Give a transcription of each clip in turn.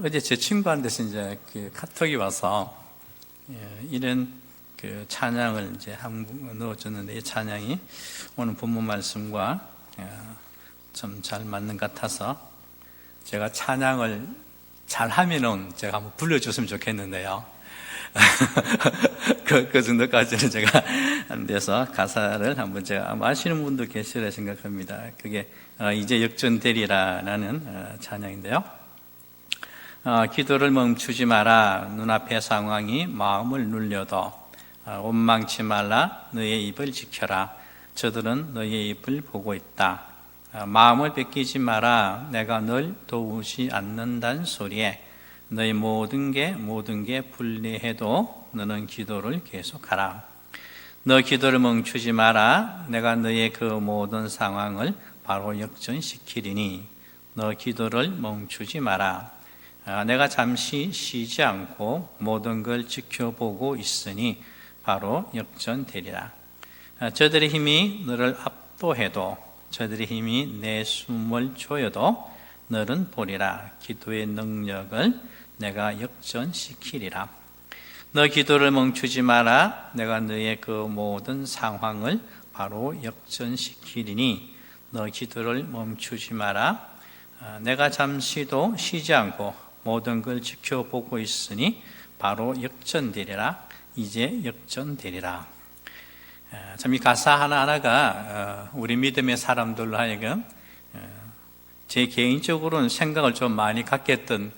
어제 제 친구한테서 이제 카톡이 와서 이런 찬양을 이제 한번 넣어줬는데, 이 찬양이 오늘 본문 말씀과 좀 잘 맞는 것 같아서 제가 찬양을 잘 하면은 제가 한번 불러줬으면 좋겠는데요. 그 정도까지는 제가 안 돼서 가사를 한번 제가 아마 아시는 분도 계시리라 생각합니다. 그게 이제 역전되리라는 찬양인데요. 기도를 멈추지 마라. 눈앞의 상황이 마음을 눌려도 원망치 말라. 너의 입을 지켜라. 저들은 너의 입을 보고 있다. 마음을 뺏기지 마라. 내가 널 도우지 않는다는 소리에 너의 모든 게 불리해도 너는 기도를 계속하라. 너 기도를 멈추지 마라. 내가 너의 그 모든 상황을 바로 역전시키리니 너 기도를 멈추지 마라. 내가 잠시 쉬지 않고 모든 걸 지켜보고 있으니 바로 역전되리라. 저들의 힘이 너를 압도해도, 저들의 힘이 내 숨을 조여도 너는 보리라. 기도의 능력을 내가 역전시키리라. 너 기도를 멈추지 마라. 내가 너의 그 모든 상황을 바로 역전시키리니 너 기도를 멈추지 마라. 내가 잠시도 쉬지 않고 모든 걸 지켜보고 있으니 바로 역전되리라. 이제 역전되리라. 참 이 가사 하나하나가 우리 믿음의 사람들로 하여금 제 개인적으로는 생각을 좀 많이 갖게 했던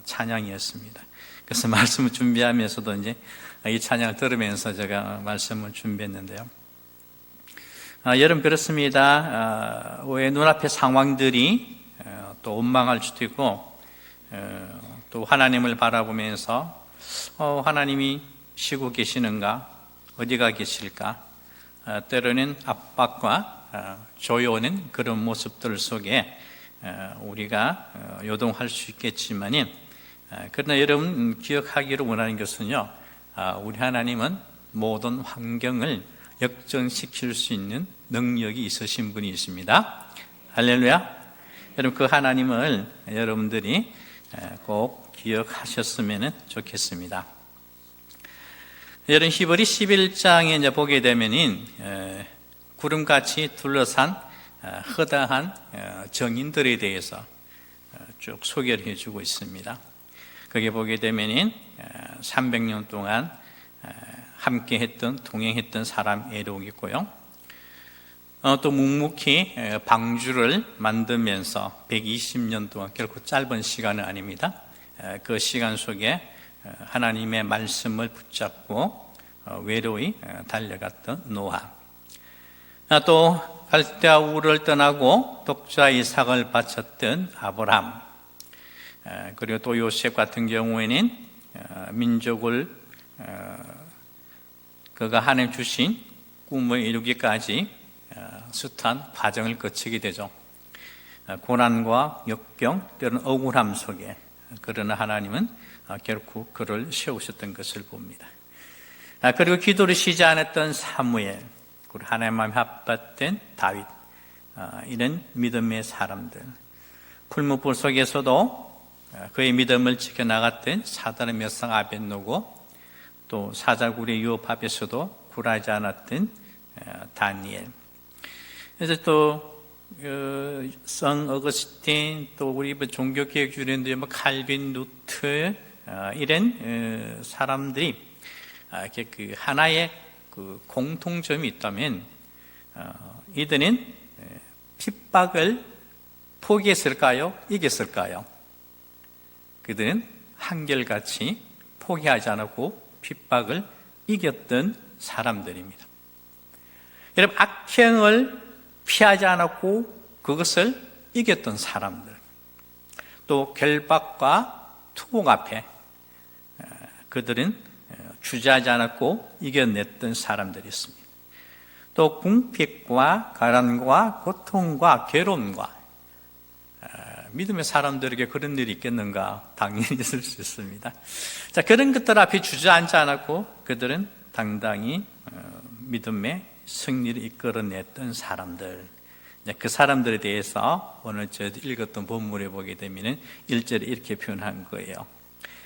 찬양이었습니다. 그래서 말씀을 준비하면서도 이제 이 찬양을 들으면서 제가 말씀을 준비했는데요. 여러분, 그렇습니다. 왜 눈앞의 상황들이 또 원망할 수도 있고, 또 하나님을 바라보면서 하나님이 쉬고 계시는가, 어디가 계실까, 때로는 압박과 조여오는 그런 모습들 속에 우리가 요동할 수 있겠지만, 그러나 여러분 기억하기를 원하는 것은요, 우리 하나님은 모든 환경을 역전시킬 수 있는 능력이 있으신 분이 있습니다. 할렐루야. 여러분, 그 하나님을 여러분들이 꼭 기억하셨으면 좋겠습니다. 여러분, 히브리 11장에 이제 보게 되면은 구름같이 둘러싼 허다한 정인들에 대해서 쭉 소개를 해주고 있습니다. 거기에 보게 되면은 300년 동안 함께 했던, 동행했던 사람 에녹이 있고요. 또 묵묵히 방주를 만들면서 120년 동안, 결코 짧은 시간은 아닙니다. 그 시간 속에 하나님의 말씀을 붙잡고 외로이 달려갔던 노아, 또 갈대아 우를 떠나고 독자 이삭을 바쳤던 아브람, 그리고 또 요셉 같은 경우에는 민족을 그가 하나님 주신 꿈을 이루기까지 숱한 과정을 거치게 되죠. 고난과 역경, 때로는 억울함 속에, 그러나 하나님은 결코 그를 세우셨던 것을 봅니다. 그리고 기도를 쉬지 않았던 사무엘, 그리고 하나님 마음에 합받된 다윗, 이런 믿음의 사람들, 풀무불 속에서도 그의 믿음을 지켜나갔던 사단의 멸상 아벳노고, 또 사자굴의 유업 앞에서도 굴하지 않았던 다니엘, 그래서 또 성 어거스틴, 또 우리 종교개혁주의인들 칼빈, 루트, 이런 사람들이 이렇게 그 하나의 그 공통점이 있다면, 이들은 핍박을 포기했을까요? 이겼을까요? 그들은 한결같이 포기하지 않았고 핍박을 이겼던 사람들입니다. 여러분, 악행을 피하지 않았고 그것을 이겼던 사람들, 또 결박과 투옥 앞에 그들은 주저하지 않았고 이겨냈던 사람들이 있습니다. 또 궁핍과 가난과 고통과 괴로움과, 믿음의 사람들에게 그런 일이 있겠는가? 당연히 있을 수 있습니다. 자, 그런 것들 앞에 주저앉지 않았고 그들은 당당히 믿음의 승리를 이끌어냈던 사람들, 그 사람들에 대해서 오늘 저희도 읽었던 본문에 보게 되면 1절에 이렇게 표현한 거예요.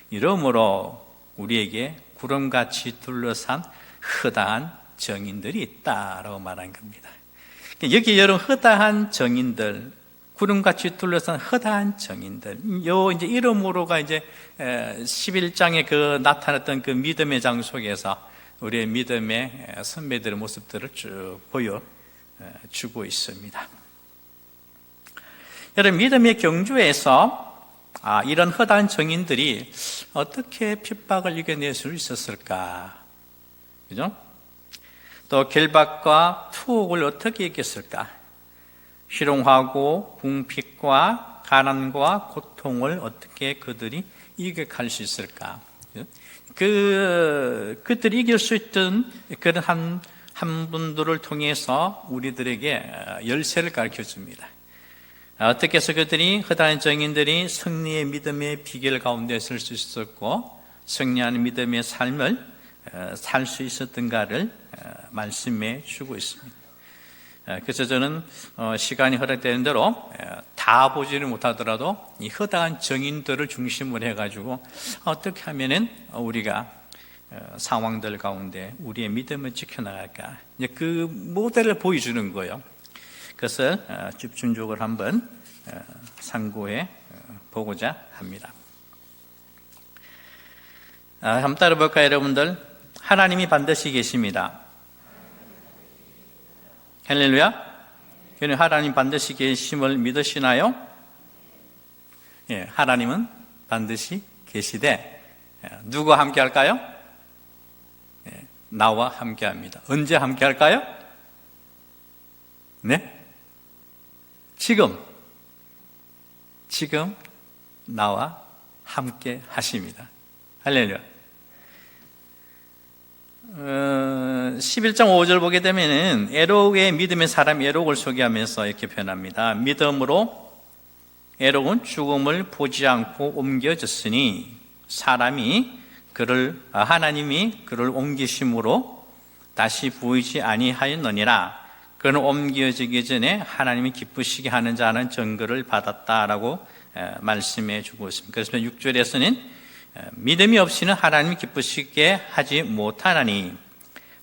이러므로 우리에게 구름같이 둘러싼 허다한 정인들이 있다라고 말한 겁니다. 여기 여러분 허다한 정인들, 구름같이 둘러싼 허다한 정인들, 이제 이름으로가 이제 11장에 그 나타났던 그 믿음의 장 속에서 우리의 믿음의 선배들의 모습들을 쭉 보여주고 있습니다. 여러분, 믿음의 경주에서 이런 허다한 정인들이 어떻게 핍박을 이겨낼 수 있었을까? 그죠? 또 결박과 투옥을 어떻게 이겼을까? 희롱하고 궁핍과 가난과 고통을 어떻게 그들이 이겨갈 수 있을까? 그들이 이길 수 있던 그런 한 분들을 통해서 우리들에게 열쇠를 가르쳐 줍니다. 어떻게 해서 그들이 허다한 정인들이 승리의 믿음의 비결 가운데 설 수 있었고 승리하는 믿음의 삶을 살 수 있었던가를 말씀해 주고 있습니다. 그래서 저는 시간이 허락되는 대로 다 보지를 못하더라도 이 허다한 정인들을 중심으로 해가지고 어떻게 하면은 우리가 상황들 가운데 우리의 믿음을 지켜나갈까, 이제 그 모델을 보여주는 거예요. 그것을 집중적으로 한번 상고해 보고자 합니다. 한번 따라볼까요, 여러분들? 하나님이 반드시 계십니다. 할렐루야. 여러분, 하나님 반드시 계심을 믿으시나요? 예, 하나님은 반드시 계시되 누구와 함께 할까요? 예, 나와 함께 합니다. 언제 함께 할까요? 네? 지금 나와 함께 하십니다. 할렐루야. 11장 5절 보게 되면은 에녹의 믿음의 사람 에녹을 소개하면서 이렇게 표현합니다. 믿음으로 에녹은 죽음을 보지 않고 옮겨졌으니 하나님이 그를 옮기심으로 다시 보이지 아니하였느니라. 그는 옮겨지기 전에 하나님이 기쁘시게 하는 자는 증거를 받았다라고 말씀해 주고 있습니다. 그래서 6절에서는 믿음이 없이는 하나님이 기쁘시게 하지 못하나니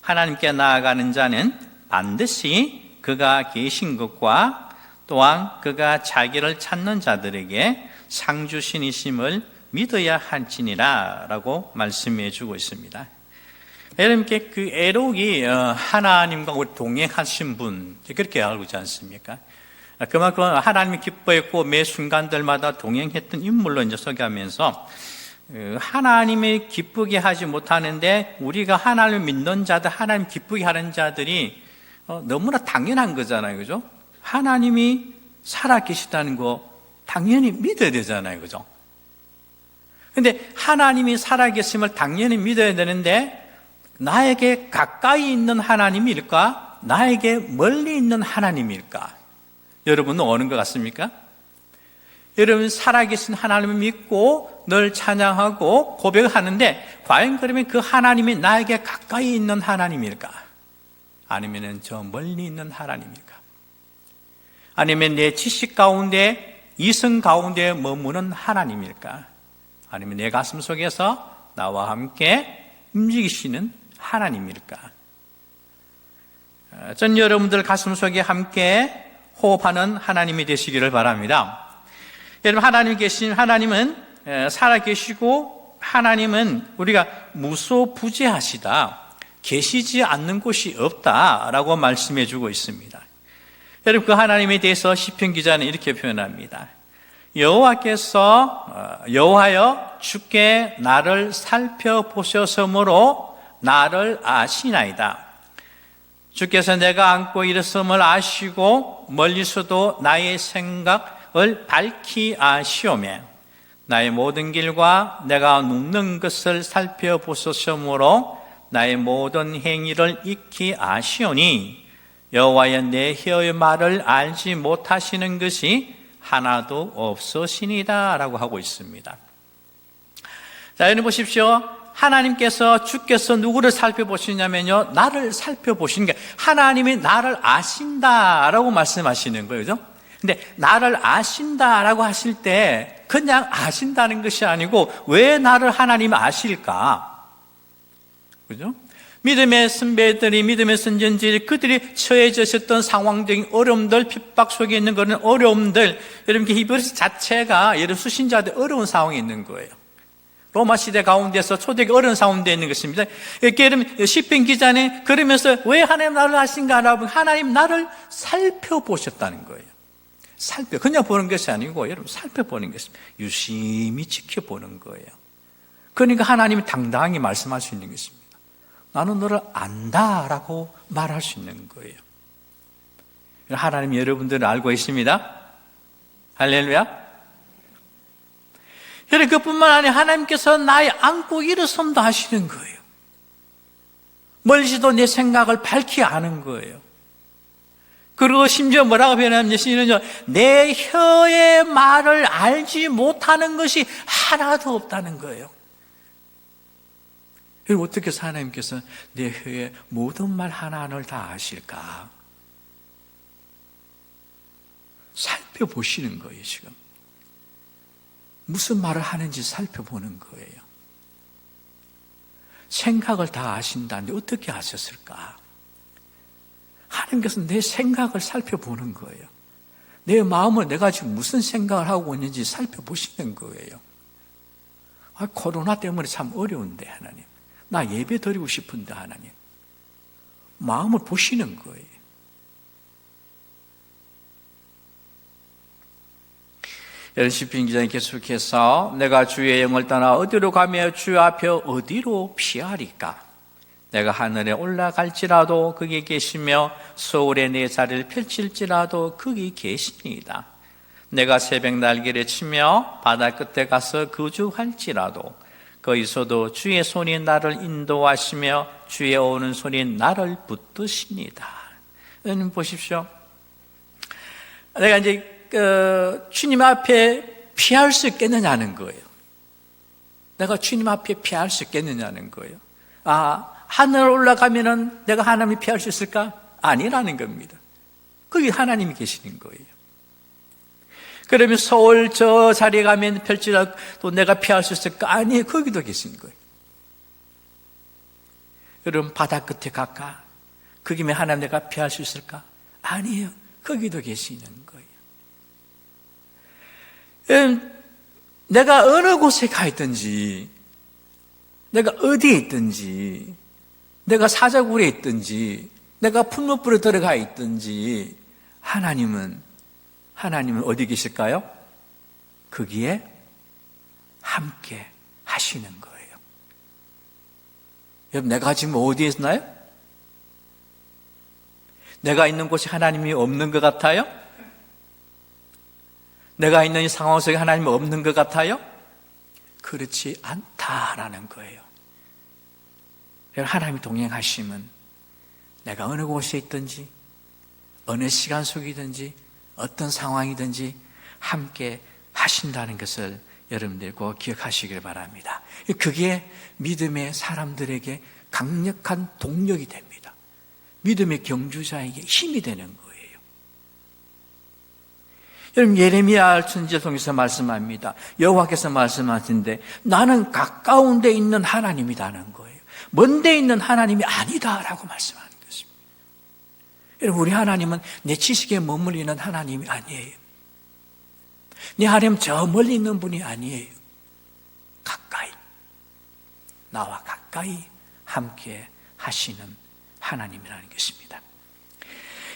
하나님께 나아가는 자는 반드시 그가 계신 것과 또한 그가 자기를 찾는 자들에게 상 주신이심을 믿어야 할지니라 라고 말씀해 주고 있습니다. 여러분께 그 에녹이 하나님과 동행하신 분, 그렇게 알고 있지 않습니까? 그만큼 하나님이 기뻐했고 매 순간들마다 동행했던 인물로 이제 소개하면서 하나님이 기쁘게 하지 못하는데 우리가 하나님을 믿는 자들, 하나님 기쁘게 하는 자들이 너무나 당연한 거잖아요. 그죠? 하나님이 살아계시다는 거 당연히 믿어야 되잖아요. 그죠? 근데 하나님이 살아계심을 당연히 믿어야 되는데 나에게 가까이 있는 하나님일까? 나에게 멀리 있는 하나님일까? 여러분은 어느 것 같습니까? 여러분 살아계신 하나님을 믿고 늘 찬양하고 고백하는데 과연 그러면 그 하나님이 나에게 가까이 있는 하나님일까? 아니면 저 멀리 있는 하나님일까? 아니면 내 지식 가운데 이성 가운데 머무는 하나님일까? 아니면 내 가슴 속에서 나와 함께 움직이시는 하나님일까? 전 여러분들 가슴 속에 함께 호흡하는 하나님이 되시기를 바랍니다. 여러분, 하나님은 살아계시고 하나님은 우리가 무소부재하시다, 계시지 않는 곳이 없다라고 말씀해 주고 있습니다. 여러분, 그 하나님에 대해서 시편 기자는 이렇게 표현합니다. 여호와여 주께 나를 살펴보셨으므로 나를 아시나이다. 주께서 내가 안고 일었음을 아시고 멀리서도 나의 생각을 밝히 아시오매 나의 모든 길과 내가 눕는 것을 살펴보셨으므로 나의 모든 행위를 익히 아시오니 여호와여 내 혀의 말을 알지 못하시는 것이 하나도 없으시니다라고 하고 있습니다. 자, 여러분 보십시오. 하나님께서 주께서 누구를 살펴보시냐면요, 나를 살펴보시는 게, 하나님이 나를 아신다라고 말씀하시는 거예요. 그죠? 근데 나를 아신다라고 하실 때 그냥 아신다는 것이 아니고 왜 나를 하나님이 아실까? 그죠? 믿음의 선배들이, 믿음의 선전지들이 그들이 처해졌었던 상황적인 어려움들, 핍박 속에 있는 그런 어려움들, 여러분 히브리서 자체가 여러분 수신자들 어려운 상황에 있는 거예요. 로마 시대 가운데서 초대기 어려운 상황에 있는 것입니다. 이렇게 여러분 시편 기자는 그러면서 왜 하나님 나를 아신가라고, 하나님 나를 살펴보셨다는 거예요. 그냥 보는 것이 아니고 여러분 살펴보는 것입니다. 유심히 지켜보는 거예요. 그러니까 하나님이 당당히 말씀할 수 있는 것입니다. 나는 너를 안다라고 말할 수 있는 거예요. 하나님 여러분들을 알고 있습니다. 할렐루야. 여러분 그뿐만 아니라 하나님께서 나의 안고 일어섬도 하시는 거예요. 멀리서도 내 생각을 밝히 아는 거예요. 그리고 심지어 뭐라고 표현하냐면 내 혀의 말을 알지 못하는 것이 하나도 없다는 거예요. 그리고 어떻게 해서 하나님께서 내 혀의 모든 말 하나하나를 다 아실까? 살펴보시는 거예요. 지금 무슨 말을 하는지 살펴보는 거예요. 생각을 다 아신다는데 어떻게 아셨을까? 하나님께서 내 생각을 살펴보는 거예요. 내 마음을 내가 지금 무슨 생각을 하고 있는지 살펴보시는 거예요. 코로나 때문에 참 어려운데 하나님, 나 예배 드리고 싶은데 하나님, 마음을 보시는 거예요. 시편 기자님 계속해서 내가 주의 영을 떠나 어디로 가며 주 앞에 어디로 피하리까? 내가 하늘에 올라갈지라도 거기 계시며 서울에 내 자리를 펼칠지라도 거기 계시니이다. 내가 새벽 날개를 치며 바다 끝에 가서 거주할지라도 거기서도 주의 손이 나를 인도하시며 주의 오는 손이 나를 붙드십니다. 여러분 보십시오. 내가 이제 주님 앞에 피할 수 있겠느냐는 거예요. 내가 주님 앞에 피할 수 있겠느냐는 거예요. 하늘 올라가면은 내가 하나님이 피할 수 있을까? 아니라는 겁니다. 거기 하나님이 계시는 거예요. 그러면 서울 저 자리에 가면 펼치라도 내가 피할 수 있을까? 아니에요. 거기도 계신 거예요. 여러분 바다 끝에 갈까? 거기면 하나님 내가 피할 수 있을까? 아니에요. 거기도 계시는 거예요. 내가 어느 곳에 가 있든지, 내가 어디에 있든지, 내가 사자굴에 있든지, 내가 풀무불에 들어가 있든지, 하나님은 어디 계실까요? 거기에 함께 하시는 거예요. 여러분, 내가 지금 어디에 있나요? 내가 있는 곳이 하나님이 없는 것 같아요? 내가 있는 이 상황 속에 하나님이 없는 것 같아요? 그렇지 않다라는 거예요. 하나님이 동행하시면 내가 어느 곳에 있든지 어느 시간 속이든지 어떤 상황이든지 함께 하신다는 것을 여러분들 꼭 기억하시길 바랍니다. 그게 믿음의 사람들에게 강력한 동력이 됩니다. 믿음의 경주자에게 힘이 되는 거예요. 여러분 예레미야 선지자를 통해서 말씀합니다. 여호와께서 말씀하시는데 나는 가까운 데 있는 하나님이라는 거예요. 먼 데 있는 하나님이 아니다라고 말씀하는 것입니다. 여러분 우리 하나님은 내 지식에 머물리는 하나님이 아니에요. 내 하나님 저 멀리 있는 분이 아니에요. 가까이, 나와 가까이 함께 하시는 하나님이라는 것입니다.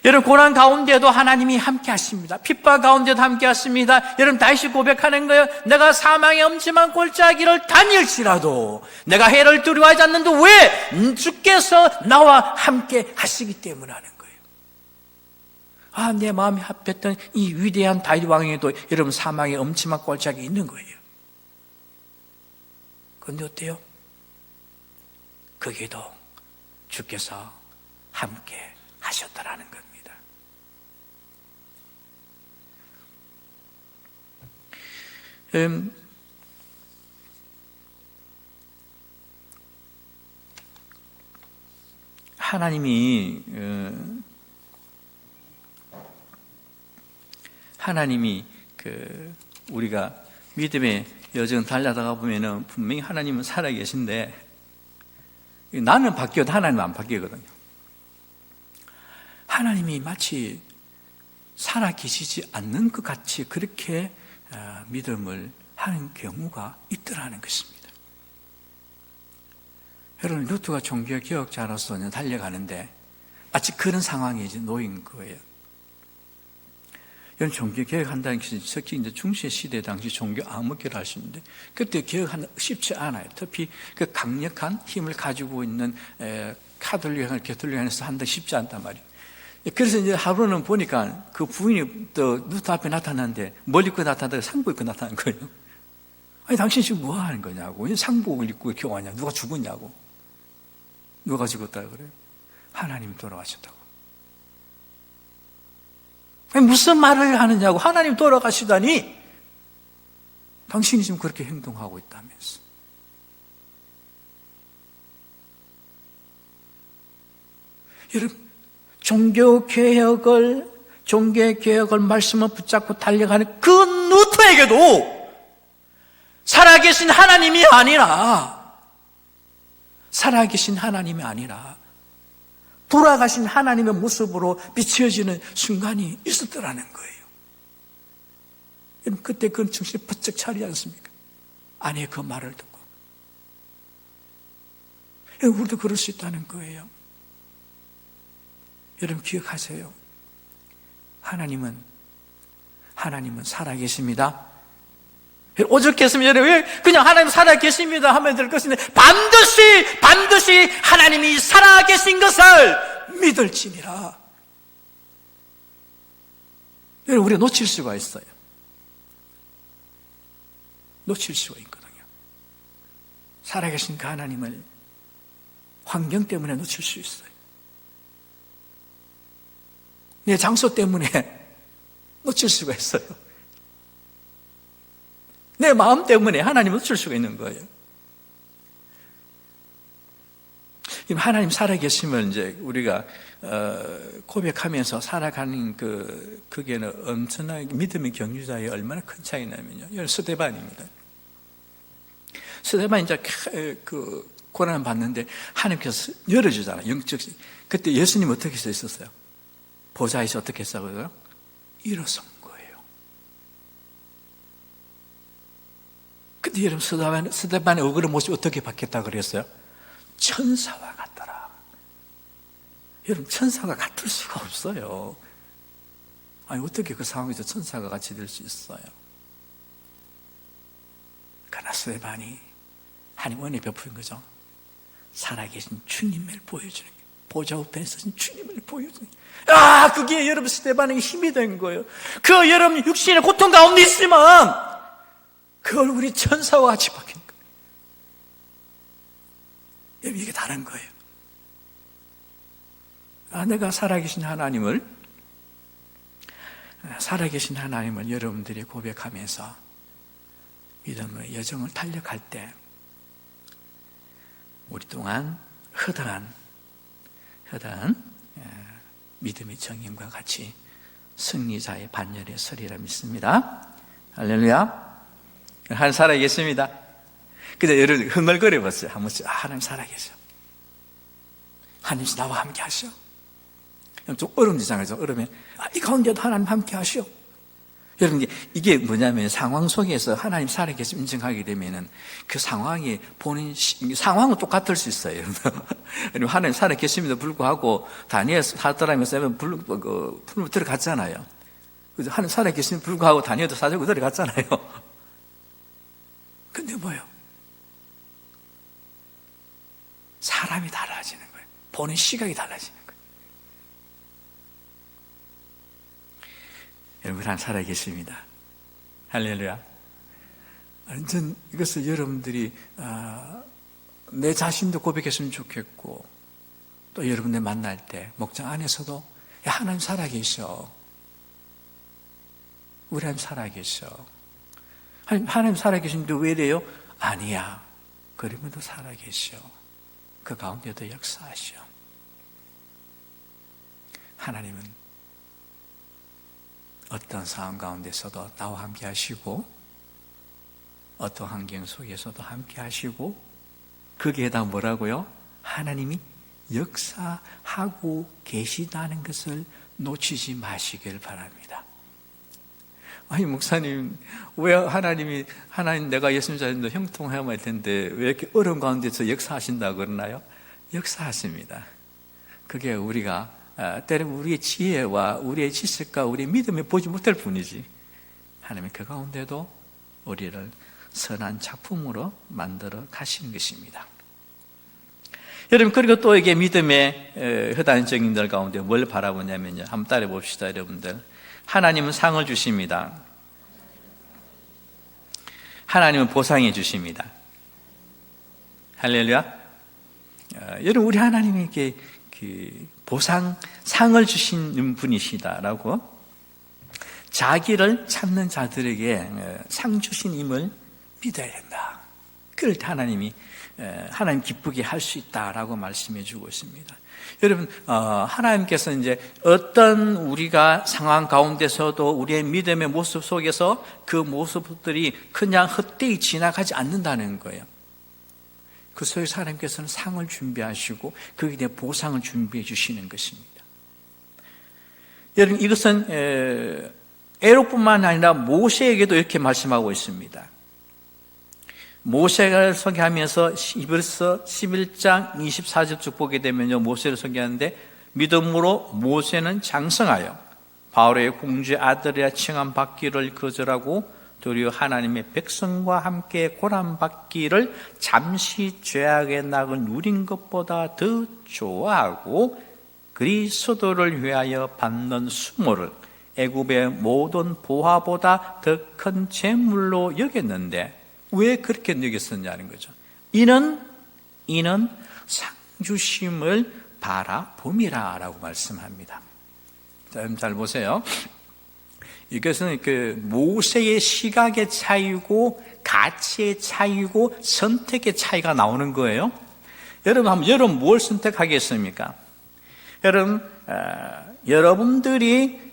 여러분 고난 가운데도 하나님이 함께 하십니다. 핍박 가운데도 함께 하십니다. 여러분 다시 고백하는 거예요. 내가 사망의 엄침한 골짜기를 다닐지라도 내가 해를 두려워하지 않는데 왜? 주께서 나와 함께 하시기 때문에 하는 거예요. 내 마음이 합했던 이 위대한 다윗 왕에도 여러분 사망의 엄침한 골짜기 있는 거예요. 그런데 어때요? 거기에도 주께서 함께 하셨다라는 겁니다. 하나님이 우리가 믿음의 여정 달려다가 보면은 분명히 하나님은 살아계신데 나는 바뀌어도 하나님은 안 바뀌거든요. 하나님이 마치 살아계시지 않는 것 같이 그렇게 믿음을 하는 경우가 있더라는 것입니다. 여러분, 루트가 종교개혁자로서 달려가는데 마치 그런 상황에 이제 놓인 거예요. 여러분, 종교개혁한다는 것이 특히 이제 중세 시대 당시 종교 암흑교를 할 수 있는데 그때 개혁하는 쉽지 않아요. 특히 그 강력한 힘을 가지고 있는 카톨릭을 개톨릭에서 한다 쉽지 않단 말이에요. 그래서 이제 하루는 보니까 그 부인이 또 루터 앞에 나타났는데 멀리 입고 나타나다가 상복 입고 나타난 거예요. 아니, 당신 지금 뭐 하는 거냐고. 왜 상복을 입고 이렇게 왔냐. 누가 죽었냐고. 누가 죽었다고 그래요? 하나님이 돌아가셨다고. 아니, 무슨 말을 하느냐고. 하나님 돌아가시다니 당신이 지금 그렇게 행동하고 있다면서. 여러분, 종교개혁을 말씀을 붙잡고 달려가는 그 루터에게도 살아계신 하나님이 아니라 돌아가신 하나님의 모습으로 비춰지는 순간이 있었더라는 거예요. 여러분, 그때 그 정신이 번쩍 차리지 않습니까? 아내의 그 말을 듣고. 여러분, 우리도 그럴 수 있다는 거예요. 여러분, 기억하세요. 하나님은 살아계십니다. 오죽했으면 여러분, 왜 그냥 하나님 살아계십니다 하면 될 것인데 반드시 하나님이 살아계신 것을 믿을지니라. 여러분, 우리가 놓칠 수가 있어요. 놓칠 수가 있거든요. 살아계신 그 하나님을 환경 때문에 놓칠 수 있어요. 내 장소 때문에 놓칠 수가 있어요. 내 마음 때문에 하나님을 놓칠 수가 있는 거예요. 하나님 살아계심을 이제 우리가 고백하면서 살아가는 그게는 엄청나게 믿음의 경유자에 얼마나 큰 차이냐면요. 이건 스데반입니다. 스데반이 이제 그 고난을 받는데 하나님께서 열어주잖아요. 영적인. 그때 예수님 어떻게 있었어요? 보좌에서 어떻게 했어요? 일어선 거예요. 근데 여러분, 스데반의 얼굴의 모습이 어떻게 바뀌었다고 그랬어요? 천사와 같더라. 여러분, 천사가 같을 수가 없어요. 아니, 어떻게 그 상황에서 천사가 같이 될 수 있어요? 그러나 스데반이 하나님 은혜 베푸는 거죠. 살아계신 주님을 보여주는 거예요. 보좌 우편에 서신 주님을 보여주는 거예요. 그게 여러분 스데반에게 힘이 된 거예요. 그 여러분 육신의 고통 가운데 있지만 그 얼굴이 천사와 같이 바뀐 거예요. 여러분, 이게 다른 거예요. 내가 살아계신 하나님을 여러분들이 고백하면서 믿음의 여정을 달려갈 때 우리 동안 허다한 믿음의 정인과 같이 승리자의 반열에 서리라 믿습니다. 할렐루야. 하나님 살아계십니다. 근데 여러분 흥얼거려 봤어요. 한 번씩 하나님 살아계셔. 하나님 나와 함께 하시오. 좀 어려움이잖아요. 어려우면 이 가운데도 하나님 함께 하시오. 여러분, 이게 뭐냐면 상황 속에서 하나님 살아계심 인정하게 되면은 그 상황이 상황은 똑같을 수 있어요. 하나님 살아계심에도 불구하고 다니엘 사드락에서 풀로 들어갔잖아요. 그래서 하나님 살아계심에도 불구하고 다니엘도 사들고 들어갔잖아요. 근데 뭐요? 사람이 달라지는 거예요. 보는 시각이 달라지는 거예요. 여러분, 하나님 살아계십니다. 할렐루야. 완전 이것을 여러분들이 내 자신도 고백했으면 좋겠고 또 여러분들 만날 때 목장 안에서도 하나님 살아계셔. 우리 하나님 살아계셔. 하나님 살아계신데 왜 이래요? 아니야. 그러면도 살아계셔. 그 가운데도 역사하시오. 하나님은 어떤 상황 가운데서도 나와 함께 하시고 어떤 환경 속에서도 함께 하시고 거기에다 뭐라고요? 하나님이 역사하고 계시다는 것을 놓치지 마시길 바랍니다. 아니 목사님, 왜 하나님 내가 예수님 자신도 형통해야 할 텐데 왜 이렇게 어려운 가운데서 역사하신다고 그러나요? 역사하십니다. 그게 우리가 때로는 우리의 지혜와 우리의 지식과 우리의 믿음에 보지 못할 뿐이지 하나님이 그 가운데도 우리를 선한 작품으로 만들어 가시는 것입니다. 여러분, 그리고 또 이게 믿음의 허단적인들 가운데 뭘 바라보냐면요, 한번 따라해 봅시다. 여러분들, 하나님은 상을 주십니다. 하나님은 보상해 주십니다. 할렐루야. 여러분, 우리 하나님에게 상을 주시는 분이시다라고 자기를 찾는 자들에게 상 주신임을 믿어야 된다. 그럴 때 하나님 기쁘게 할 수 있다라고 말씀해 주고 있습니다. 여러분, 하나님께서 이제 어떤 우리가 상황 가운데서도 우리의 믿음의 모습 속에서 그 모습들이 그냥 헛되이 지나가지 않는다는 거예요. 그 속에서 하나님께서는 상을 준비하시고 거기에 대해 보상을 준비해 주시는 것입니다. 여러분, 이것은 에로뿐만 아니라 모세에게도 이렇게 말씀하고 있습니다. 모세를 소개하면서 히브리서 11장 24절 보게 되면요, 모세를 소개하는데 믿음으로 모세는 장성하여 바로의 공주의 아들이라 칭함받기를 거절하고 도리어 하나님의 백성과 함께 고난받기를 잠시 죄악의 낙을 누린 것보다 더 좋아하고 그리스도를 위하여 받는 수모를 애굽의 모든 보화보다 더 큰 재물로 여겼는데 왜 그렇게 여겼었냐는 거죠. 이는 상주심을 바라봄이라 라고 말씀합니다. 잘 보세요. 이것은 모세의 시각의 차이고 가치의 차이고 선택의 차이가 나오는 거예요. 여러분 뭘 선택하겠습니까? 여러분들이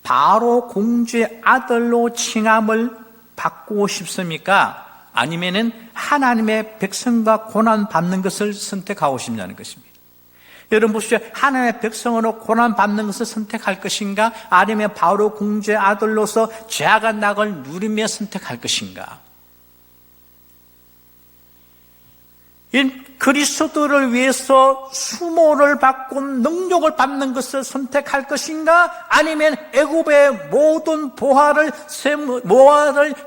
바로 공주의 아들로 칭함을 받고 싶습니까? 아니면은 하나님의 백성과 고난 받는 것을 선택하고 싶냐는 것입니다. 여러분 보십시오. 하나님의 백성으로 고난 받는 것을 선택할 것인가? 아니면 바로 공주의 아들로서 죄악의 낙을 누리며 선택할 것인가? 그리스도를 위해서 수모를 받고 능력을 받는 것을 선택할 것인가? 아니면 애굽의 모든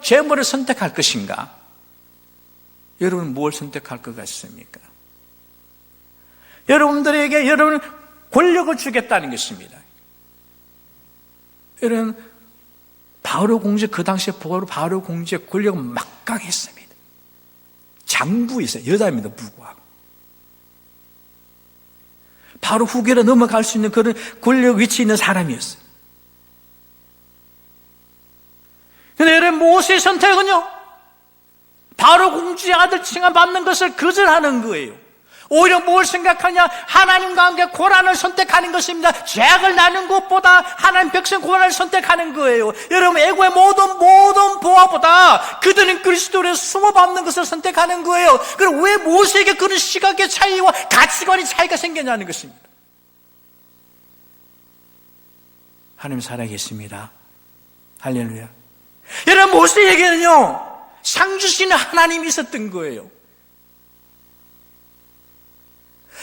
재물을 선택할 것인가? 여러분 뭘 선택할 것 같습니까? 여러분들에게 권력을 주겠다는 것입니다. 여러분, 바로 공주, 그 당시에 바로 공주의 권력은 막강했습니다. 장부이세요. 여자임에도 불구하고. 바로 후계로 넘어갈 수 있는 그런 권력 위치에 있는 사람이었어요. 그런데 여러분, 모세의 선택은요, 바로 공주의 아들 칭함받는 것을 거절하는 거예요. 오히려 뭘 생각하냐? 하나님과 함께 고난을 선택하는 것입니다. 죄악을 나눈 것보다 하나님 백성 고난을 선택하는 거예요. 여러분, 애고의 모든 보화보다 그들은 그리스도를 숨어받는 것을 선택하는 거예요. 그럼 왜 모세에게 그런 시각의 차이와 가치관의 차이가 생겼냐는 것입니다. 하나님 살아계십니다. 할렐루야. 여러분, 모세에게는요, 상 주시는 하나님이 있었던 거예요.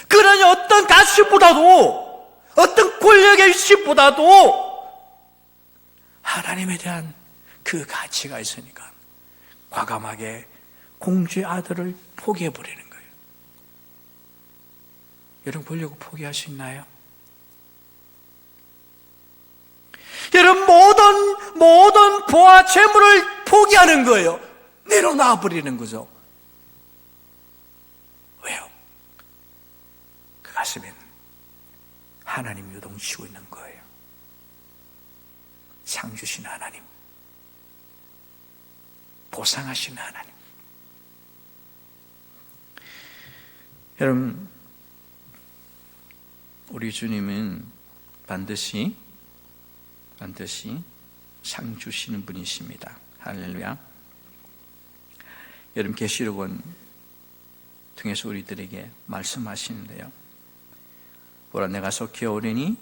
그러니 어떤 가치보다도, 어떤 권력의 위치보다도 하나님에 대한 그 가치가 있으니까 과감하게 공주의 아들을 포기해버리는 거예요. 여러분, 권력을 포기할 수 있나요? 여러분, 모든 보화 재물을 포기하는 거예요. 내려놔 버리는 거죠. 왜요? 그 가슴엔 하나님 요동치고 있는 거예요. 상 주신 하나님, 보상하신 하나님. 여러분, 우리 주님은 반드시 상 주시는 분이십니다. 할렐루야. 여러분, 계시록은 통해서 우리들에게 말씀하시는데요. 보라, 내가 속히 오리니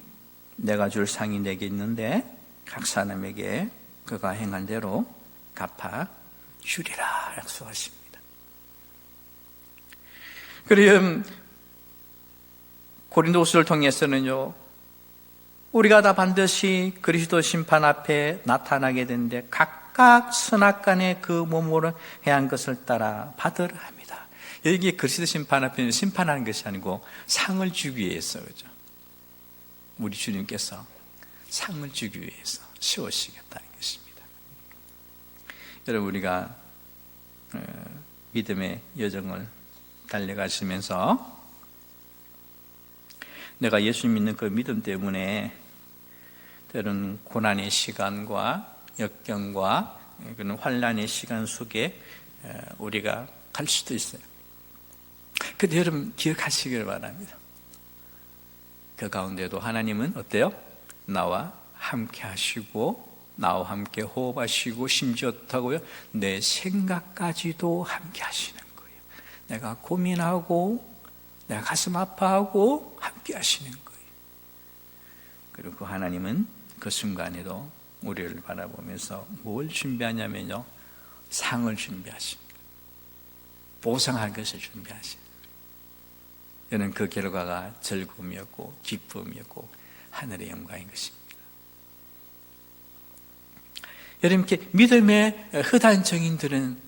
내가 줄 상이 내게 있는데 각 사람에게 그가 행한 대로 갚아 주리라 약속하십니다. 그리고 고린도후서를 통해서는요, 우리가 다 반드시 그리스도 심판 앞에 나타나게 되는데 각각 선악간에 그 몸으로 행한 것을 따라 받으라 합니다. 여기에 그리스도 심판 앞에는 심판하는 것이 아니고 상을 주기 위해서, 그죠? 우리 주님께서 상을 주기 위해서 세우시겠다는 것입니다. 여러분, 우리가 믿음의 여정을 달려가시면서 내가 예수 믿는 그 믿음 때문에 때로는 고난의 시간과 역경과 그런 환난의 시간 속에 우리가 갈 수도 있어요. 근데 여러분, 기억하시길 바랍니다. 그 가운데도 하나님은 어때요? 나와 함께 하시고, 나와 함께 호흡하시고, 심지어 어떻다고요? 내 생각까지도 함께 하시는 거예요. 내가 고민하고, 내가 가슴 아파하고 함께 하시는 거예요. 그리고 그 하나님은 그 순간에도 우리를 바라보면서 뭘 준비하냐면요, 상을 준비하십니다. 보상할 것을 준비하십니다. 저는 그 결과가 즐거움이었고 기쁨이었고 하늘의 영광인 것입니다. 여러분, 이렇게 믿음의 흔한 정인들은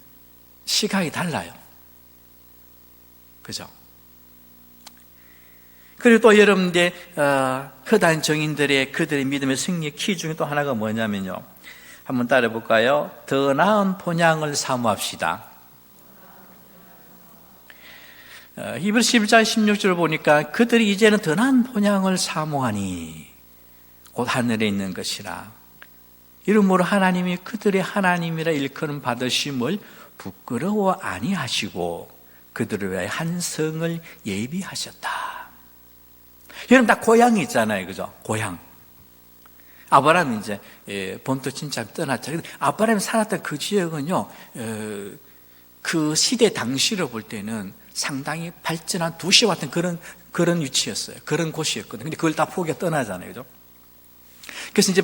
시각이 달라요. 그죠? 그리고 또 여러분들 흔한 정인들의 그들의 믿음의 승리의 키 중에 또 하나가 뭐냐면요, 한번 따라 볼까요? 더 나은 본향을 사모합시다. 히브리서 11장 16절을 보니까 그들이 이제는 더 나은 본향을 사모하니 곧 하늘에 있는 것이라. 이러므로 하나님이 그들의 하나님이라 일컬음 받으심을 부끄러워 아니하시고 그들을 위하여 한 성을 예비하셨다. 여러분, 다 고향이 있잖아요, 그죠? 고향. 아브라함이 이제 본토 친척 떠났죠. 아브라함이 살았던 그 지역은요, 그 시대 당시로 볼 때는 상당히 발전한 도시와 같은 그런 위치였어요. 그런 곳이었거든요. 근데 그걸 다 포기해 떠나잖아요, 그죠? 그래서 이제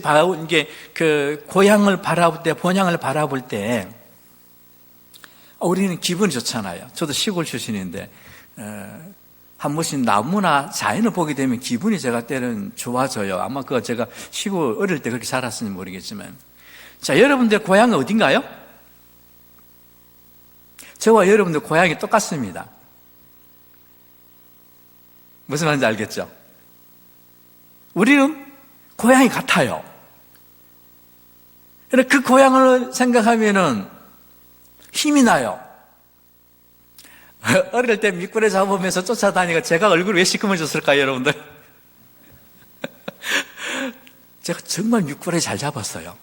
그 고향을 바라볼 때, 본향을 바라볼 때, 우리는 기분이 좋잖아요. 저도 시골 출신인데, 한 번씩 나무나 자연을 보게 되면 기분이 제가 때는 좋아져요. 아마 그거 제가 시골 어릴 때 그렇게 살았는지 모르겠지만. 자, 여러분들 고향은 어딘가요? 저와 여러분들 고향이 똑같습니다. 무슨 말인지 알겠죠? 우리는 고향이 같아요. 그 고향을 생각하면은 힘이 나요. 어릴 때 미꾸라지 잡으면서 쫓아다니가 제가 얼굴이 왜 시커머졌을까요, 여러분들? 제가 정말 미꾸라지 잘 잡았어요.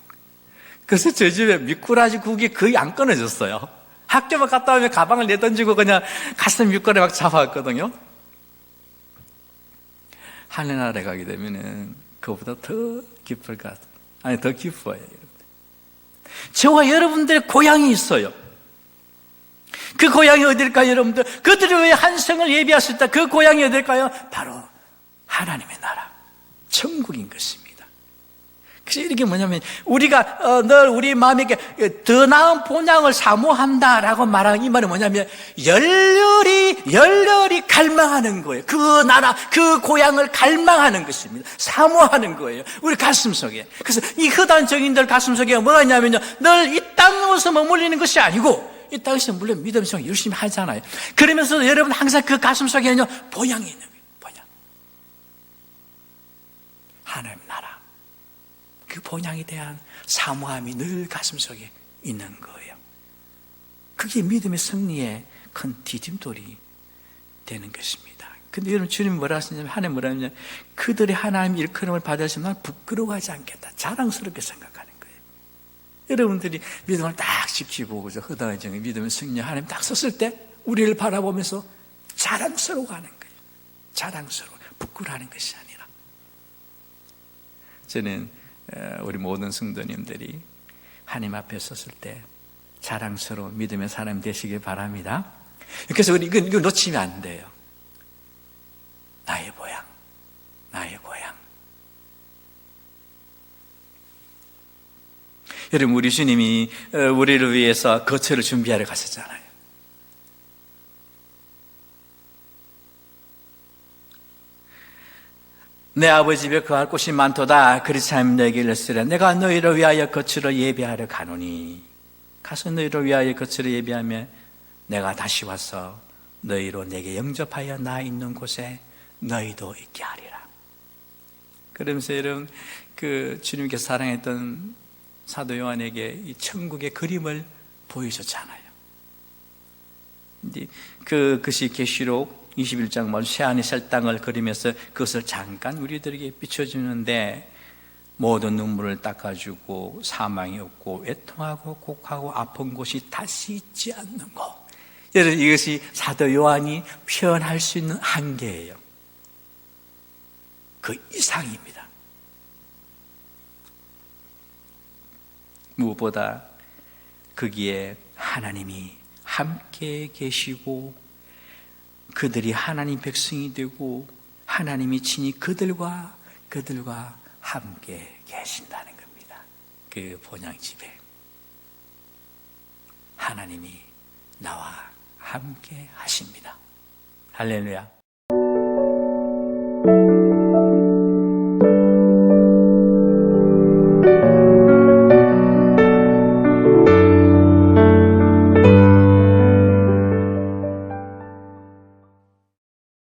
그래서 저 집에 미꾸라지 국이 거의 안 끊어졌어요. 학교만 갔다 오면 가방을 내던지고 그냥 가슴 미꾸라지 막 잡아왔거든요. 하늘나라에 가게 되면은 그보다 더 기쁠 것 같아요. 아니, 더 기뻐요, 여러분. 저와 여러분들의 고향이 있어요. 그 고향이 어딜까요, 여러분들? 그들을 위해 한 성을 예비하셨다. 그 고향이 어딜까요? 바로 하나님의 나라, 천국인 것입니다. 그래서 이게 뭐냐면, 우리가 늘 우리 마음에게 더 나은 본향을 사모한다라고 말하는 이 말은 뭐냐면, 열렬히 갈망하는 거예요. 그 나라, 그 고향을 갈망하는 것입니다. 사모하는 거예요, 우리 가슴 속에. 그래서 이 흔한 정인들 가슴 속에 뭐가 있냐면요, 늘 이 땅에서 머물리는 것이 아니고, 이 땅에서 물론 믿음 생활 열심히 하잖아요. 그러면서 여러분 항상 그 가슴 속에는요, 본향이 있는 거예요. 본향. 하나님의 나라. 그 본향에 대한 사모함이 늘 가슴 속에 있는 거예요. 그게 믿음의 승리의 큰 디딤돌이 되는 것입니다. 근데 여러분, 주님이 뭐라 하시냐면, 하나님 뭐라 하냐면, 그들이 하나님 일컬음을 받으시면 부끄러워하지 않겠다. 자랑스럽게 생각하는 거예요. 여러분들이 믿음을 딱 지키고, 그죠? 허다의 정의 믿음의 승리 하나님 딱 섰을 때, 우리를 바라보면서 자랑스러워 하는 거예요. 자랑스러워. 부끄러워하는 것이 아니라. 저는 우리 모든 성도님들이 하나님 앞에 섰을 때 자랑스러운 믿음의 사람이 되시길 바랍니다. 그래서 우리 이거 놓치면 안 돼요. 나의 고향, 나의 고향. 여러분, 우리 주님이 우리를 위해서 거처를 준비하러 가셨잖아요. 내 아버지 집에 거할 곳이 많도다. 그렇지 않으면 내게 이르시되 내가 너희를 위하여 거처를 예비하러 가노니 가서 너희를 위하여 거처를 예비하며 내가 다시 와서 너희로 내게 영접하여 나 있는 곳에 너희도 있게 하리라. 그러면서 여러분, 그 주님께서 사랑했던 사도 요한에게 이 천국의 그림을 보여줬잖아요. 그것이 계시록 21장 말 새하늘 새 땅을 그리면서 그것을 잠깐 우리들에게 비춰주는데 모든 눈물을 닦아주고 사망이 없고 애통하고 곡하고 아픈 곳이 다시 있지 않는 것. 여러분, 이것이 사도 요한이 표현할 수 있는 한계예요. 그 이상입니다. 무엇보다 거기에 하나님이 함께 계시고 그들이 하나님 백성이 되고 하나님이 친히 그들과 함께 계신다는 겁니다. 그 본향집에 하나님이 나와 함께 하십니다. 할렐루야.